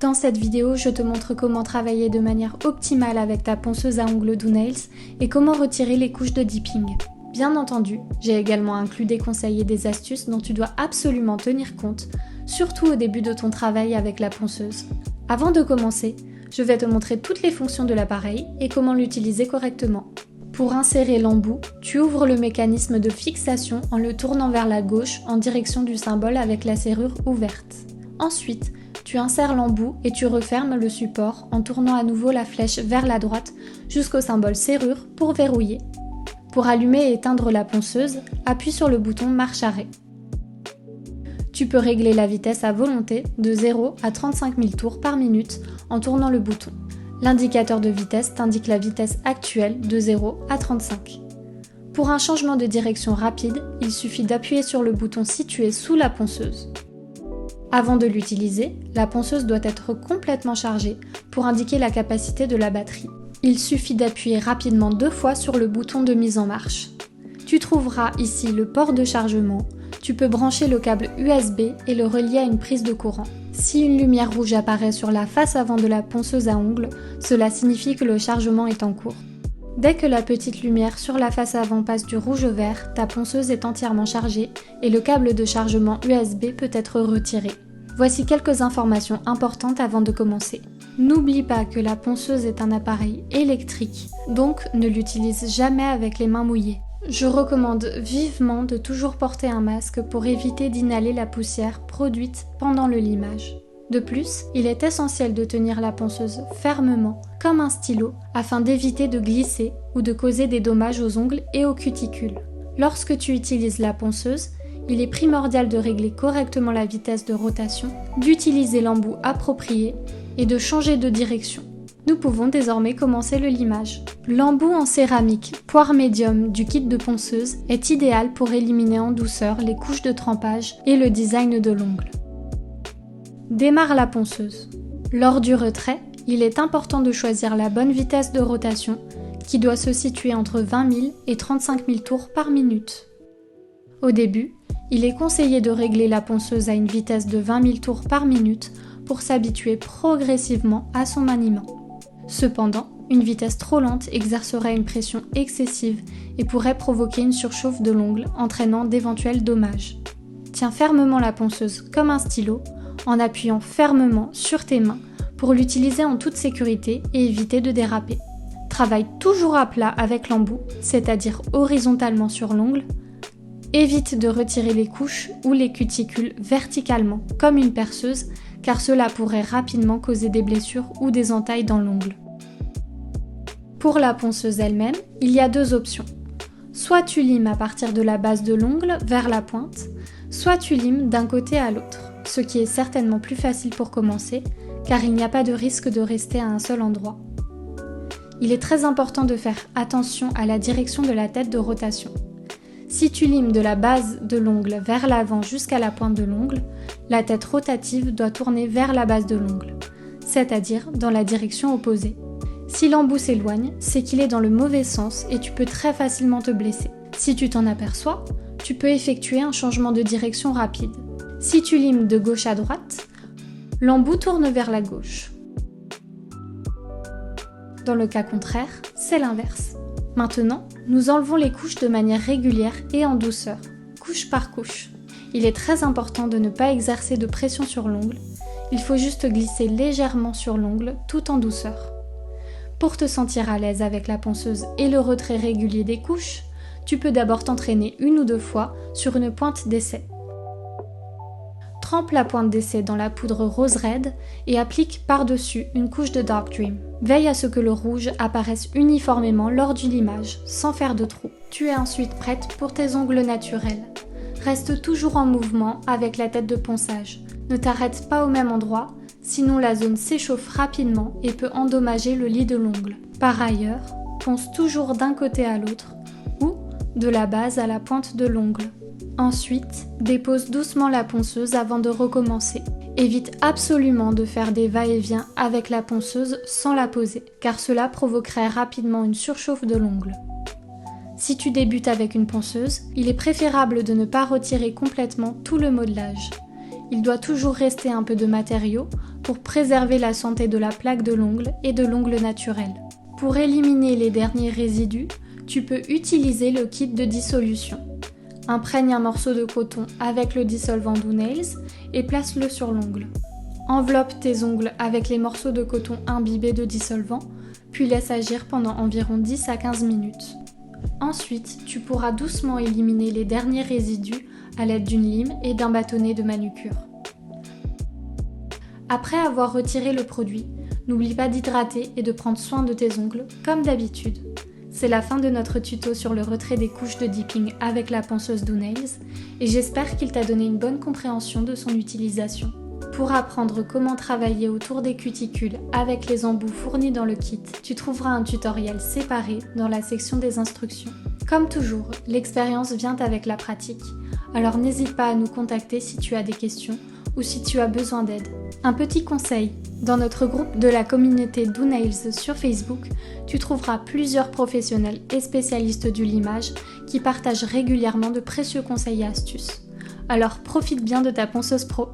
Dans cette vidéo, je te montre comment travailler de manière optimale avec ta ponceuse à ongles DoNails et comment retirer les couches de dipping. Bien entendu, j'ai également inclus des conseils et des astuces dont tu dois absolument tenir compte, surtout au début de ton travail avec la ponceuse. Avant de commencer, je vais te montrer toutes les fonctions de l'appareil et comment l'utiliser correctement. Pour insérer l'embout, tu ouvres le mécanisme de fixation en le tournant vers la gauche en direction du symbole avec la serrure ouverte. Ensuite, tu insères l'embout et tu refermes le support en tournant à nouveau la flèche vers la droite jusqu'au symbole serrure pour verrouiller. Pour allumer et éteindre la ponceuse, appuie sur le bouton marche-arrêt. Tu peux régler la vitesse à volonté de 0 à 35 000 tours par minute en tournant le bouton. L'indicateur de vitesse t'indique la vitesse actuelle de 0 à 35. Pour un changement de direction rapide, il suffit d'appuyer sur le bouton situé sous la ponceuse. Avant de l'utiliser, la ponceuse doit être complètement chargée pour indiquer la capacité de la batterie. Il suffit d'appuyer rapidement 2 fois sur le bouton de mise en marche. Tu trouveras ici le port de chargement. Tu peux brancher le câble USB et le relier à une prise de courant. Si une lumière rouge apparaît sur la face avant de la ponceuse à ongles, cela signifie que le chargement est en cours. Dès que la petite lumière sur la face avant passe du rouge au vert, ta ponceuse est entièrement chargée et le câble de chargement USB peut être retiré. Voici quelques informations importantes avant de commencer. N'oublie pas que la ponceuse est un appareil électrique, donc ne l'utilise jamais avec les mains mouillées. Je recommande vivement de toujours porter un masque pour éviter d'inhaler la poussière produite pendant le limage. De plus, il est essentiel de tenir la ponceuse fermement, comme un stylo, afin d'éviter de glisser ou de causer des dommages aux ongles et aux cuticules. Lorsque tu utilises la ponceuse, il est primordial de régler correctement la vitesse de rotation, d'utiliser l'embout approprié et de changer de direction. Nous pouvons désormais commencer le limage. L'embout en céramique poire médium du kit de ponceuse est idéal pour éliminer en douceur les couches de trempage et le design de l'ongle. Démarre la ponceuse. Lors du retrait, il est important de choisir la bonne vitesse de rotation qui doit se situer entre 20 000 et 35 000 tours par minute. Au début, il est conseillé de régler la ponceuse à une vitesse de 20 000 tours par minute pour s'habituer progressivement à son maniement. Cependant, une vitesse trop lente exercerait une pression excessive et pourrait provoquer une surchauffe de l'ongle, entraînant d'éventuels dommages. Tiens fermement la ponceuse comme un stylo, en appuyant fermement sur tes mains pour l'utiliser en toute sécurité et éviter de déraper. Travaille toujours à plat avec l'embout, c'est-à-dire horizontalement sur l'ongle. Évite de retirer les couches ou les cuticules verticalement, comme une perceuse, car cela pourrait rapidement causer des blessures ou des entailles dans l'ongle. Pour la ponceuse elle-même, il y a 2 options. Soit tu limes à partir de la base de l'ongle vers la pointe, soit tu limes d'un côté à l'autre, ce qui est certainement plus facile pour commencer, car il n'y a pas de risque de rester à un seul endroit. Il est très important de faire attention à la direction de la tête de rotation. Si tu limes de la base de l'ongle vers l'avant jusqu'à la pointe de l'ongle, la tête rotative doit tourner vers la base de l'ongle, c'est-à-dire dans la direction opposée. Si l'embout s'éloigne, c'est qu'il est dans le mauvais sens et tu peux très facilement te blesser. Si tu t'en aperçois, tu peux effectuer un changement de direction rapide. Si tu limes de gauche à droite, l'embout tourne vers la gauche. Dans le cas contraire, c'est l'inverse. Maintenant, nous enlevons les couches de manière régulière et en douceur, couche par couche. Il est très important de ne pas exercer de pression sur l'ongle, il faut juste glisser légèrement sur l'ongle tout en douceur. Pour te sentir à l'aise avec la ponceuse et le retrait régulier des couches, tu peux d'abord t'entraîner 1 ou 2 fois sur une pointe d'essai. Trempe la pointe d'essai dans la poudre rose raide et applique par-dessus une couche de Dark Dream. Veille à ce que le rouge apparaisse uniformément lors du limage, sans faire de trous. Tu es ensuite prête pour tes ongles naturels. Reste toujours en mouvement avec la tête de ponçage. Ne t'arrête pas au même endroit, sinon la zone s'échauffe rapidement et peut endommager le lit de l'ongle. Par ailleurs, ponce toujours d'un côté à l'autre ou de la base à la pointe de l'ongle. Ensuite, dépose doucement la ponceuse avant de recommencer. Évite absolument de faire des va-et-vient avec la ponceuse sans la poser, car cela provoquerait rapidement une surchauffe de l'ongle. Si tu débutes avec une ponceuse, il est préférable de ne pas retirer complètement tout le modelage. Il doit toujours rester un peu de matériau pour préserver la santé de la plaque de l'ongle et de l'ongle naturel. Pour éliminer les derniers résidus, tu peux utiliser le kit de dissolution. Imprègne un morceau de coton avec le dissolvant Do Nails et place-le sur l'ongle. Enveloppe tes ongles avec les morceaux de coton imbibés de dissolvant, puis laisse agir pendant environ 10 à 15 minutes. Ensuite, tu pourras doucement éliminer les derniers résidus à l'aide d'une lime et d'un bâtonnet de manucure. Après avoir retiré le produit, n'oublie pas d'hydrater et de prendre soin de tes ongles comme d'habitude. C'est la fin de notre tuto sur le retrait des couches de dipping avec la ponceuse Do Nails et j'espère qu'il t'a donné une bonne compréhension de son utilisation. Pour apprendre comment travailler autour des cuticules avec les embouts fournis dans le kit, tu trouveras un tutoriel séparé dans la section des instructions. Comme toujours, l'expérience vient avec la pratique, alors n'hésite pas à nous contacter si tu as des questions ou si tu as besoin d'aide. Un petit conseil, dans notre groupe de la communauté Do Nails sur Facebook, tu trouveras plusieurs professionnels et spécialistes du limage qui partagent régulièrement de précieux conseils et astuces. Alors profite bien de ta ponceuse pro.